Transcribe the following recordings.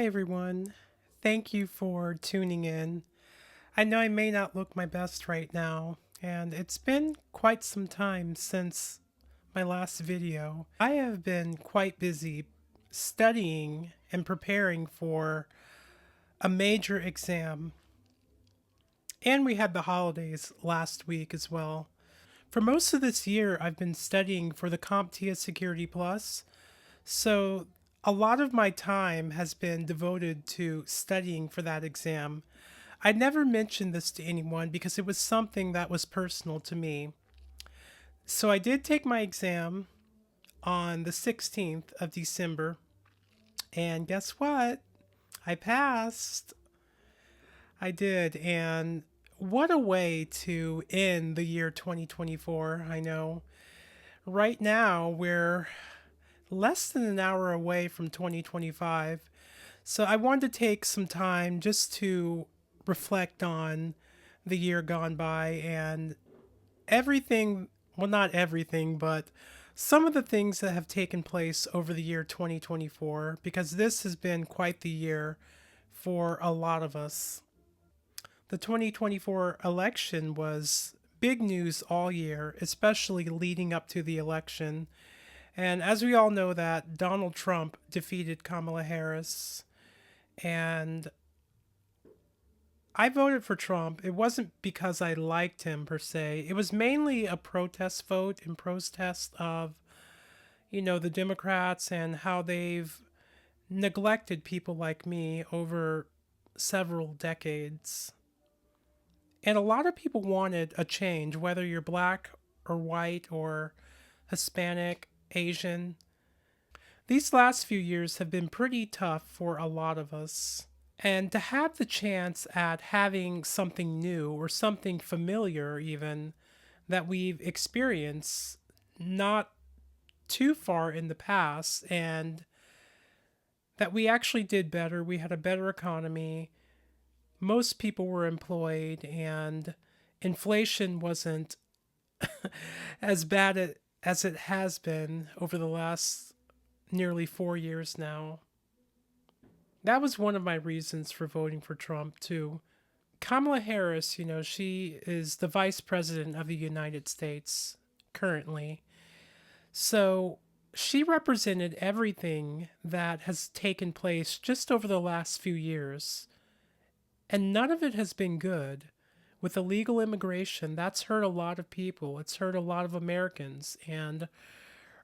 Hi, everyone. Thank you for tuning in. I know I may not look my best right now, and it's been quite some time since my last video. I have been quite busy studying and preparing for a major exam, and we had the holidays last week as well. For most of this year, I've been studying for the CompTIA Security Plus, so a lot of my time has been devoted to studying for that exam. I never mentioned this to anyone because it was something that was personal to me. So I did take my exam on the 16th of December, and guess what? I passed. I did, and what a way to end the year 2024. I know. Right now, we're less than an hour away from 2025. So I wanted to take some time just to reflect on the year gone by and everything, well, not everything, but some of the things that have taken place over the year 2024, because this has been quite the year for a lot of us. The 2024 election was big news all year, especially leading up to the election. And as we all know that Donald Trump defeated Kamala Harris, and I voted for Trump. It wasn't because I liked him per se. It was mainly a protest vote in protest of, the Democrats and how they've neglected people like me over several decades. And a lot of people wanted a change, whether you're black or white or Hispanic, Asian. These last few years have been pretty tough for a lot of us. And to have the chance at having something new or something familiar, even that we've experienced not too far in the past, and that we actually did better, we had a better economy, most people were employed, and inflation wasn't as bad as it has been over the last nearly 4 years now. That was one of my reasons for voting for Trump, too. Kamala Harris, she is the vice president of the United States currently. So she represented everything that has taken place just over the last few years. And none of it has been good. With illegal immigration, that's hurt a lot of people. It's hurt a lot of Americans. And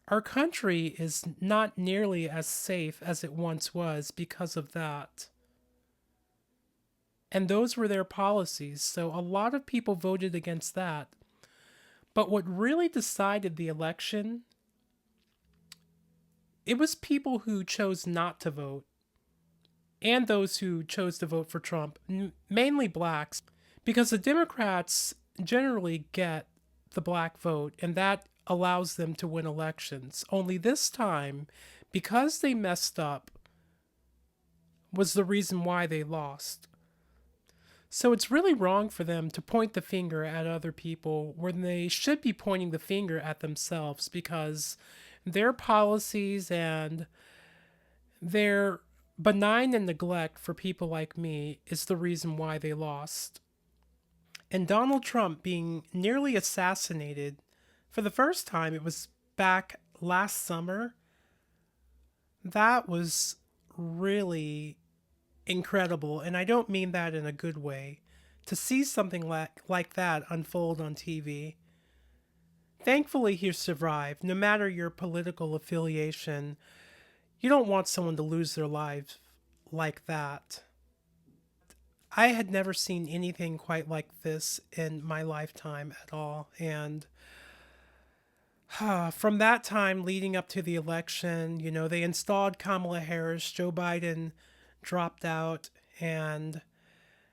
our country is not nearly as safe as it once was because of that. And those were their policies. So a lot of people voted against that. But what really decided the election, it was people who chose not to vote and those who chose to vote for Trump, mainly blacks, because the Democrats generally get the black vote and that allows them to win elections. Only this time, because they messed up, was the reason why they lost. So it's really wrong for them to point the finger at other people when they should be pointing the finger at themselves, because their policies and their benign and neglect for people like me is the reason why they lost. And Donald Trump being nearly assassinated for the first time, it was back last summer. That was really incredible, and I don't mean that in a good way. To see something like that unfold on TV. Thankfully, he survived. No matter your political affiliation, you don't want someone to lose their lives like that. I had never seen anything quite like this in my lifetime at all. And from that time leading up to the election, they installed Kamala Harris. Joe Biden dropped out, and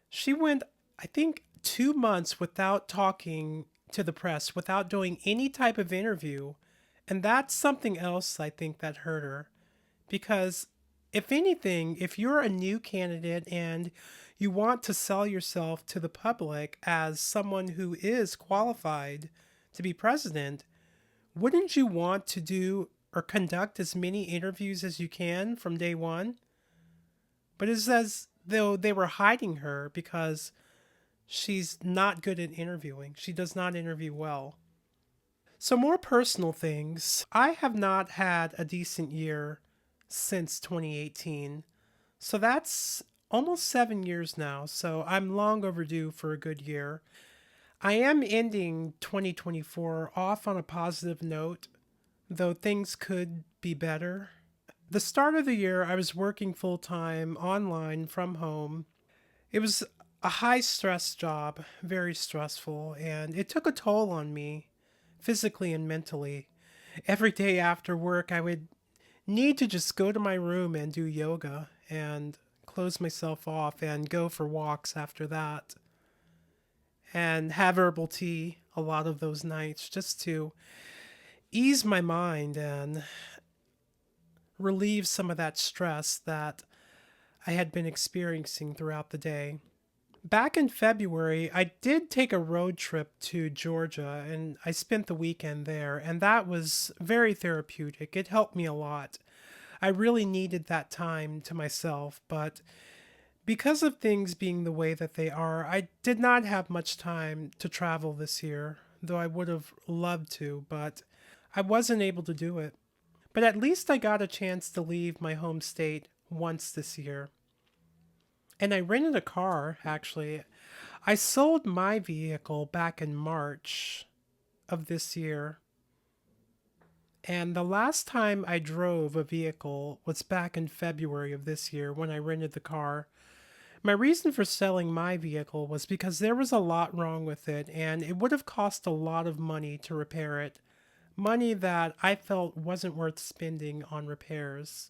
she went, I think, 2 months without talking to the press, without doing any type of interview. And that's something else I think that hurt her. Because if anything, if you're a new candidate and you want to sell yourself to the public as someone who is qualified to be president, wouldn't you want to do or conduct as many interviews as you can from day one? But it's as though they were hiding her because she's not good at interviewing. She does not interview well. So, more personal things. I have not had a decent year since 2018. So, that's almost 7 years now. So, I'm long overdue for a good year. I am ending 2024 off on a positive note, though things could be better. The start of the year, I was working full time online from home. It was a high stress job, very stressful, and it took a toll on me physically and mentally. Every day after work, I would need to just go to my room and do yoga and close myself off and go for walks after that and have herbal tea a lot of those nights just to ease my mind and relieve some of that stress that I had been experiencing throughout the day. Back in February, I did take a road trip to Georgia and I spent the weekend there, and that was very therapeutic. It helped me a lot. I really needed that time to myself, but because of things being the way that they are, I did not have much time to travel this year, though I would have loved to, but I wasn't able to do it. But at least I got a chance to leave my home state once this year. And I rented a car, actually. I sold my vehicle back in March of this year. And the last time I drove a vehicle was back in February of this year when I rented the car. My reason for selling my vehicle was because there was a lot wrong with it, and it would have cost a lot of money to repair it. Money that I felt wasn't worth spending on repairs.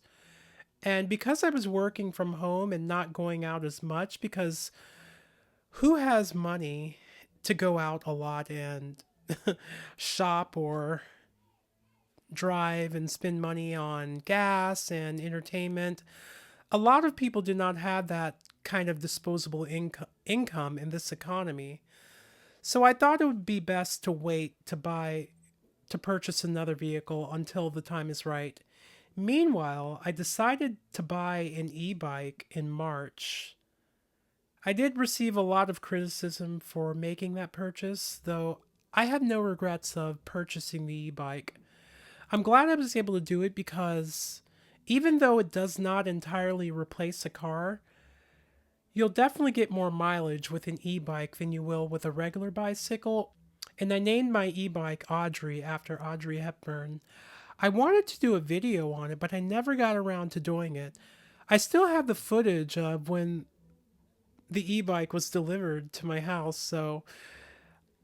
And because I was working from home and not going out as much, because who has money to go out a lot and shop or drive and spend money on gas and entertainment? A lot of people do not have that kind of disposable income in this economy. So I thought it would be best to wait to purchase another vehicle until the time is right. Meanwhile, I decided to buy an e-bike in March. I did receive a lot of criticism for making that purchase, though I have no regrets of purchasing the e-bike. I'm glad I was able to do it because even though it does not entirely replace a car, you'll definitely get more mileage with an e-bike than you will with a regular bicycle. And I named my e-bike Audrey after Audrey Hepburn. I wanted to do a video on it, but I never got around to doing it. I still have the footage of when the e-bike was delivered to my house, so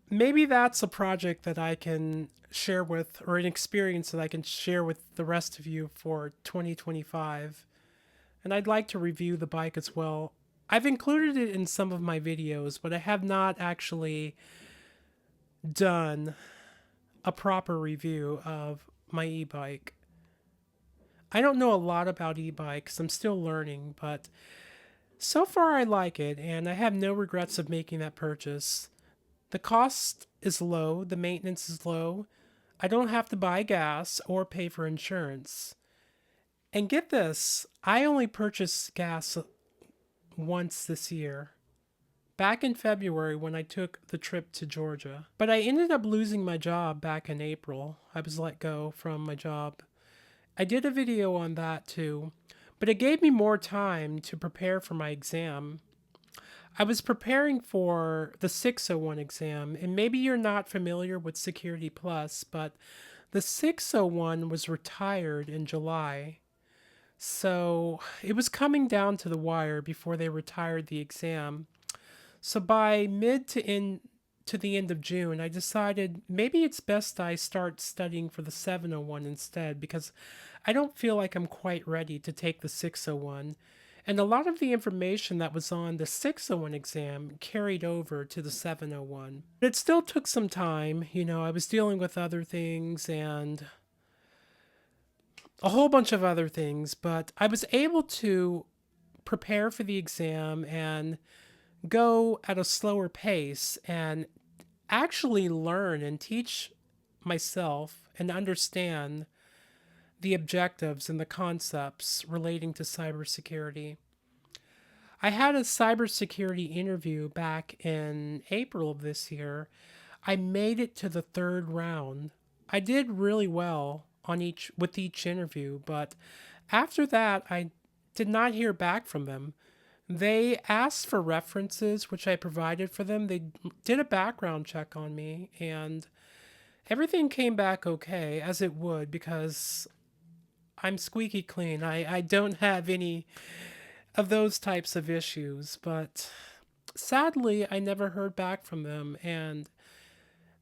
maybe that's a project that I can share with, or an experience that I can share with the rest of you for 2025. And I'd like to review the bike as well. I've included it in some of my videos, but I have not actually done a proper review of my e-bike. I don't know a lot about e-bikes. I'm still learning, but so far I like it and I have no regrets of making that purchase. The cost is low, the maintenance is low. I don't have to buy gas or pay for insurance. And get this, I only purchased gas once this year. Back in February when I took the trip to Georgia. But I ended up losing my job back in April. I was let go from my job. I did a video on that too, but it gave me more time to prepare for my exam. I was preparing for the 601 exam, and maybe you're not familiar with Security Plus, but the 601 was retired in July. So it was coming down to the wire before they retired the exam. So by mid to the end of June, I decided maybe it's best I start studying for the 701 instead because I don't feel like I'm quite ready to take the 601. And a lot of the information that was on the 601 exam carried over to the 701. But it still took some time. I was dealing with other things and a whole bunch of other things, but I was able to prepare for the exam and go at a slower pace and actually learn and teach myself and understand the objectives and the concepts relating to cybersecurity. I had a cybersecurity interview back in April of this year. I made it to the third round. I did really well on each interview, but after that I did not hear back from them. They asked for references, which I provided for them. They did a background check on me, and everything came back okay, as it would, because I'm squeaky clean. I don't have any of those types of issues, but sadly, I never heard back from them, and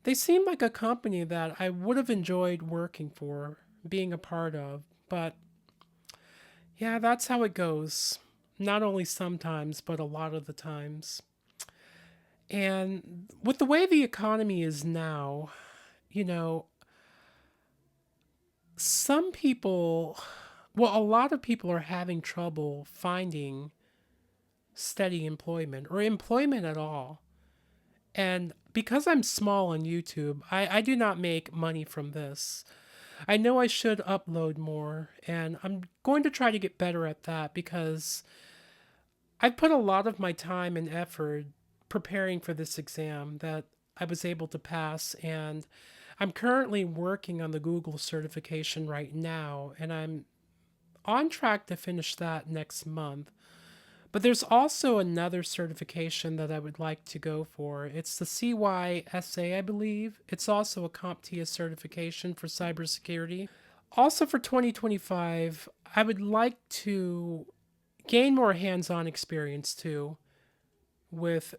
they seem like a company that I would have enjoyed working for, being a part of, but yeah, that's how it goes. Not only sometimes, but a lot of the times. And with the way the economy is now, you know, some people, well, a lot of people are having trouble finding steady employment or employment at all. And because I'm small on YouTube, I do not make money from this. I know I should upload more, and I'm going to try to get better at that because I've put a lot of my time and effort preparing for this exam that I was able to pass, and I'm currently working on the Google certification right now, and I'm on track to finish that next month. But there's also another certification that I would like to go for. It's the CYSA, I believe. It's also a CompTIA certification for cybersecurity. Also for 2025, I would like to gain more hands-on experience too with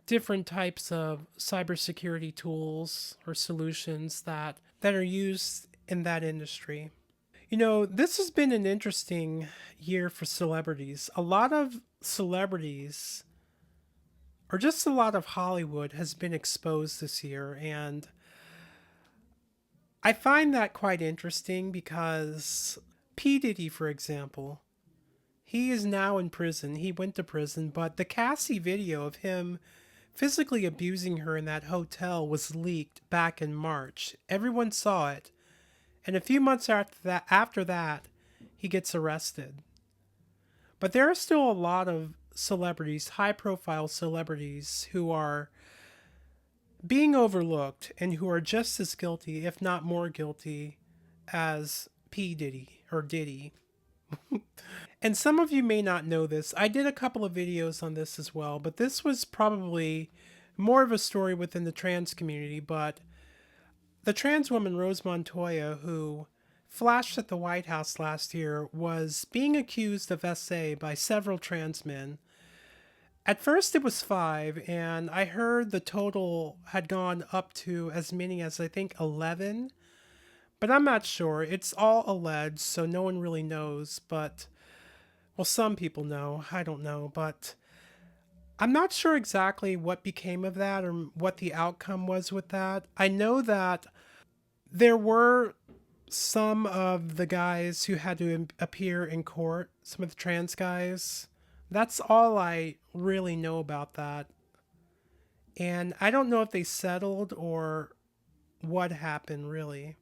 different types of cybersecurity tools or solutions that are used in that industry. You know, this has been an interesting year for celebrities. A lot of celebrities, or just a lot of Hollywood, has been exposed this year. And I find that quite interesting because P. Diddy, for example, he is now in prison. He went to prison, but the Cassie video of him physically abusing her in that hotel was leaked back in March. Everyone saw it. And a few months after that, he gets arrested. But there are still a lot of celebrities, high profile celebrities, who are being overlooked and who are just as guilty, if not more guilty, as P. Diddy or Diddy. And some of you may not know this. I did a couple of videos on this as well, but this was probably more of a story within the trans community. But the trans woman Rose Montoya, who flashed at the White House last year, was being accused of SA by several trans men. At first it was 5, and I heard the total had gone up to as many as I think 11, but I'm not sure. It's all alleged, so no one really knows, but, well, some people know. I don't know, but I'm not sure exactly what became of that or what the outcome was with that. I know that there were some of the guys who had to appear in court, some of the trans guys. That's all I really know about that. And I don't know if they settled or what happened, really.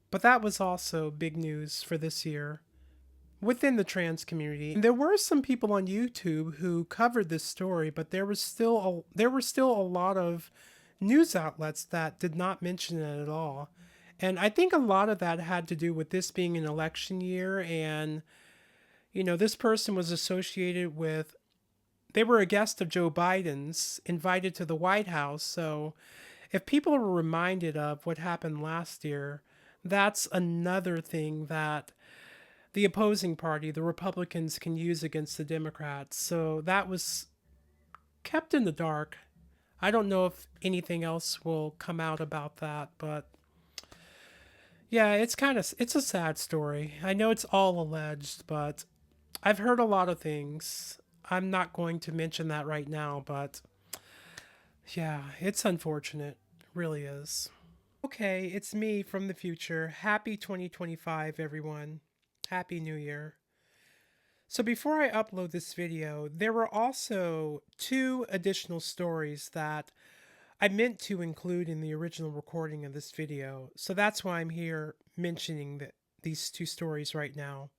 But that was also big news for this year within the trans community. And there were some people on YouTube who covered this story, but there were still a lot of news outlets that did not mention it at all. And I think a lot of that had to do with this being an election year, and this person was associated with, they were a guest of Joe Biden's, invited to the White House. So if people are reminded of what happened last year, that's another thing that the opposing party, the Republicans, can use against the Democrats. So that was kept in the dark. I don't know if anything else will come out about that, but yeah, it's a sad story. I know it's all alleged, but I've heard a lot of things. I'm not going to mention that right now, but yeah, it's unfortunate. It really is. Okay, it's me from the future. Happy 2025, everyone. Happy New Year. So before I upload this video, there were also 2 additional stories that I meant to include in the original recording of this video. So that's why I'm here mentioning these 2 stories right now.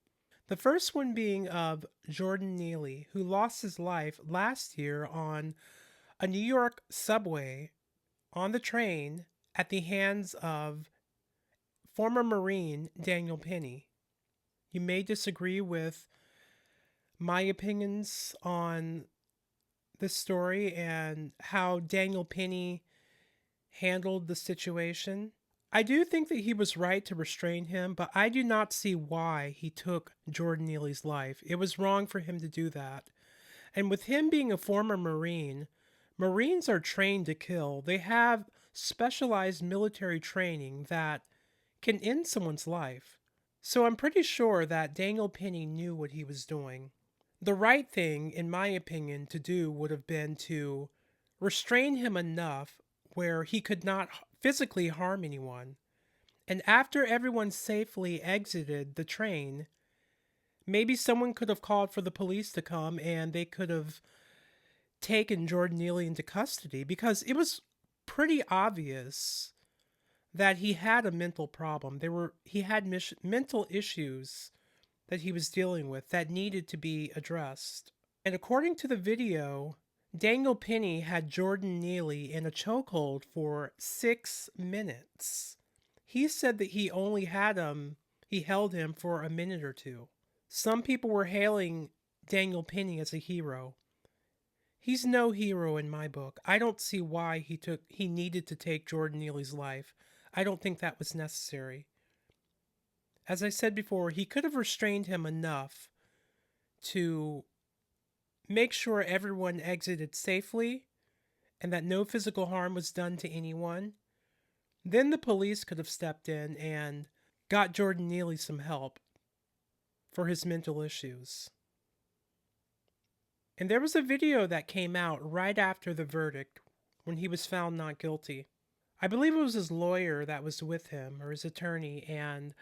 The first one being of Jordan Neely, who lost his life last year on a New York subway on the train at the hands of former Marine Daniel Penny. You may disagree with my opinions on this story and how Daniel Penny handled the situation. I do think that he was right to restrain him, but I do not see why he took Jordan Neely's life. It was wrong for him to do that. And with him being a former Marine, Marines are trained to kill. They have specialized military training that can end someone's life. So I'm pretty sure that Daniel Penny knew what he was doing. The right thing, in my opinion, to do would have been to restrain him enough where he could not physically harm anyone. And after everyone safely exited the train, maybe someone could have called for the police to come and they could have taken Jordan Neely into custody, because it was pretty obvious that he had a mental problem. He had mental issues that he was dealing with that needed to be addressed. And according to the video, Daniel Penny had Jordan Neely in a chokehold for 6 minutes. He said that he held him for a minute or two. Some people were hailing Daniel Penny as a hero. He's no hero in my book. I don't see why he needed to take Jordan Neely's life. I don't think that was necessary. As I said before, he could have restrained him enough to make sure everyone exited safely and that no physical harm was done to anyone. Then the police could have stepped in and got Jordan Neely some help for his mental issues. And there was a video that came out right after the verdict when he was found not guilty. I believe it was his lawyer that was with him, or his attorney, and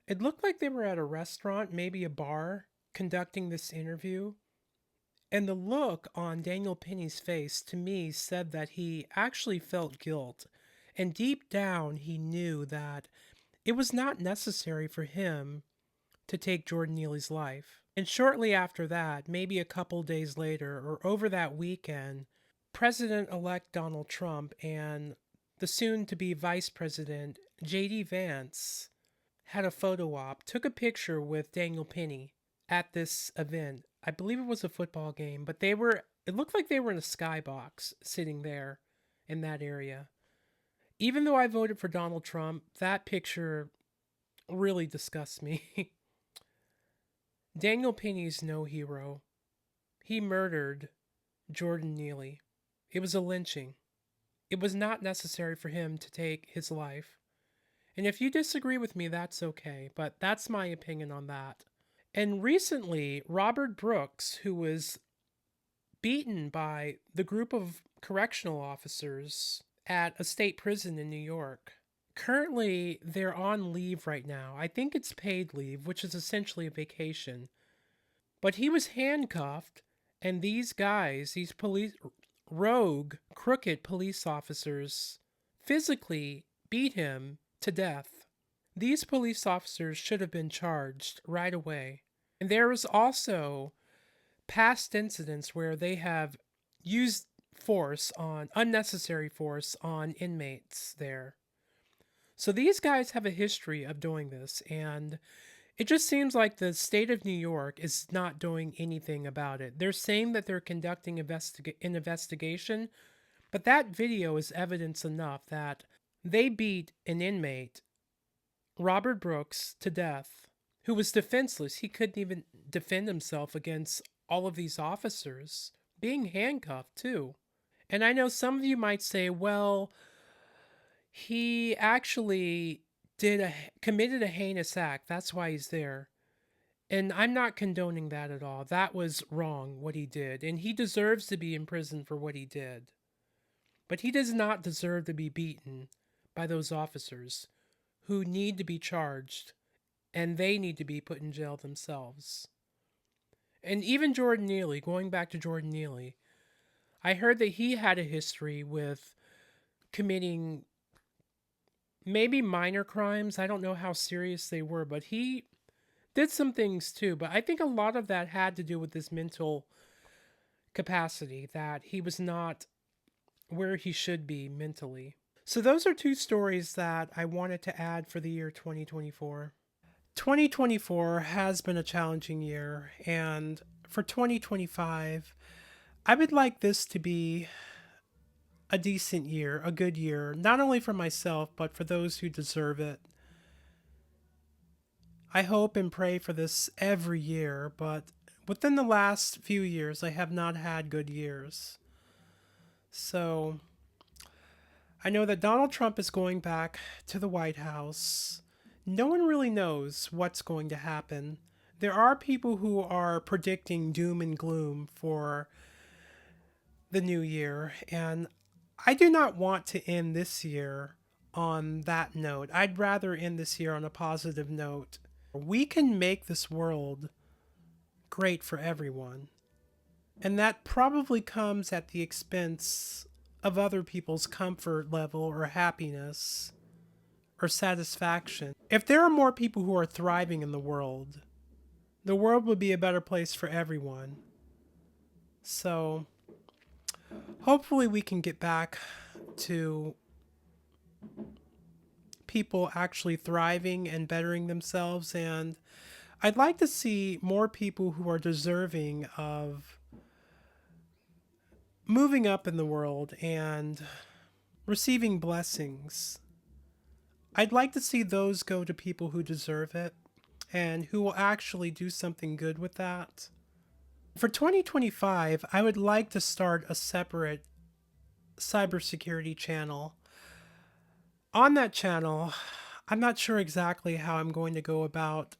it looked like they were at a restaurant, maybe a bar, conducting this interview. And the look on Daniel Penny's face, to me, said that he actually felt guilt. And deep down, he knew that it was not necessary for him to take Jordan Neely's life. And shortly after that, maybe a couple days later, or over that weekend, President-elect Donald Trump and the soon-to-be Vice President J.D. Vance had a photo op, took a picture with Daniel Penny at this event. I believe it was a football game, but it looked like they were in a skybox sitting there in that area. Even though I voted for Donald Trump, that picture really disgusts me. Daniel Penny's no hero. He murdered Jordan Neely. It was a lynching. It was not necessary for him to take his life. And if you disagree with me, that's okay, but that's my opinion on that. And recently, Robert Brooks, who was beaten by the group of correctional officers at a state prison in New York, currently they're on leave right now. I think it's paid leave, which is essentially a vacation. But he was handcuffed, and these guys, these rogue, crooked police officers, physically beat him to death. These police officers should have been charged right away. And there was also past incidents where they have used unnecessary force on inmates there. So these guys have a history of doing this, and it just seems like the state of New York is not doing anything about it. They're saying that they're conducting an investigation, but that video is evidence enough that they beat an inmate, Robert Brooks, to death, who was defenseless. He couldn't even defend himself against all of these officers, being handcuffed too. And I know some of you might say, well, he actually committed a heinous act. That's why he's there. And I'm not condoning that at all. That was wrong, what he did. And he deserves to be in prison for what he did. But he does not deserve to be beaten by those officers who need to be charged, and they need to be put in jail themselves. And even Jordan Neely, going back to Jordan Neely, I heard that he had a history with committing maybe minor crimes. I don't know how serious they were, but did some things too, but I think a lot of that had to do with his mental capacity, that he was not where he should be mentally. So those are two stories that I wanted to add for the year 2024. 2024 has been a challenging year, and for 2025, I would like this to be a decent year, a good year, not only for myself, but for those who deserve it. I hope and pray for this every year, but within the last few years, I have not had good years. So I know that Donald Trump is going back to the White House. No one really knows what's going to happen. There are people who are predicting doom and gloom for the new year, and I do not want to end this year on that note. I'd rather end this year on a positive note. We can make this world great for everyone, and that probably comes at the expense of other people's comfort level or happiness or satisfaction. If there are more people who are thriving in the world would be a better place for everyone. So hopefully we can get back to people actually thriving and bettering themselves, and I'd like to see more people who are deserving of moving up in the world and receiving blessings. I'd like to see those go to people who deserve it and who will actually do something good with that. For 2025, I would like to start a separate cybersecurity channel. On that channel, I'm not sure exactly how I'm going to go about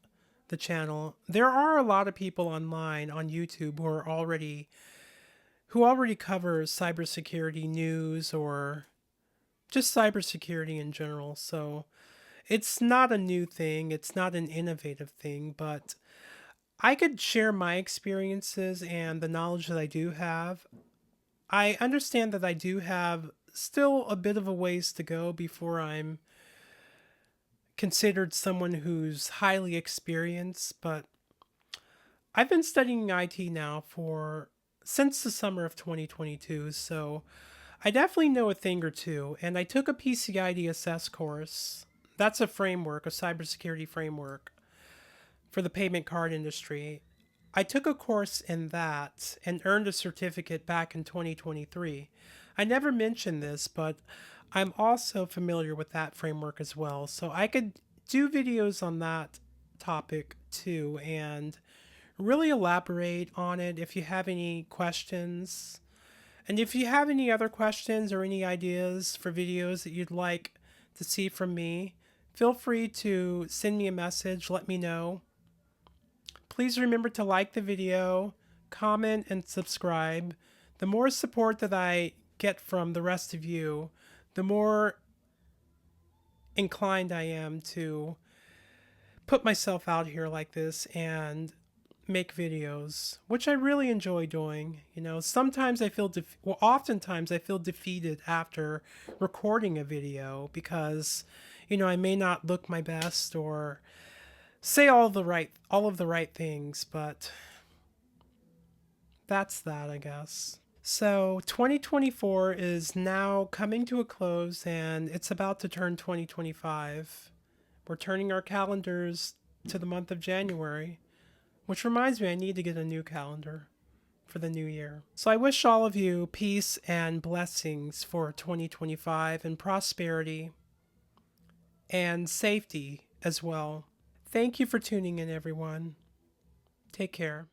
the channel. There are a lot of people online on YouTube who already cover cybersecurity news or just cybersecurity in general. So it's not a new thing. It's not an innovative thing, but I could share my experiences and the knowledge that I do have. I understand that I do have still a bit of a ways to go before I'm considered someone who's highly experienced, but I've been studying IT now since the summer of 2022, so I definitely know a thing or two, and I took a PCI DSS course. That's a framework, a cybersecurity framework for the payment card industry. I took a course in that and earned a certificate back in 2023. I never mentioned this, but I'm also familiar with that framework as well. So I could do videos on that topic too and really elaborate on it if you have any questions. And if you have any other questions or any ideas for videos that you'd like to see from me, feel free to send me a message, let me know. Please remember to like the video, comment, and subscribe. The more support that I get from the rest of you, the more inclined I am to put myself out here like this and make videos, which I really enjoy doing. You know, sometimes I feel, oftentimes I feel defeated after recording a video because, you know, I may not look my best or say all of the right things, but that's that, I guess. So 2024 is now coming to a close and it's about to turn 2025. We're turning our calendars to the month of January, which reminds me I need to get a new calendar for the new year. So I wish all of you peace and blessings for 2025 and prosperity and safety as well. Thank you for tuning in, everyone. Take care.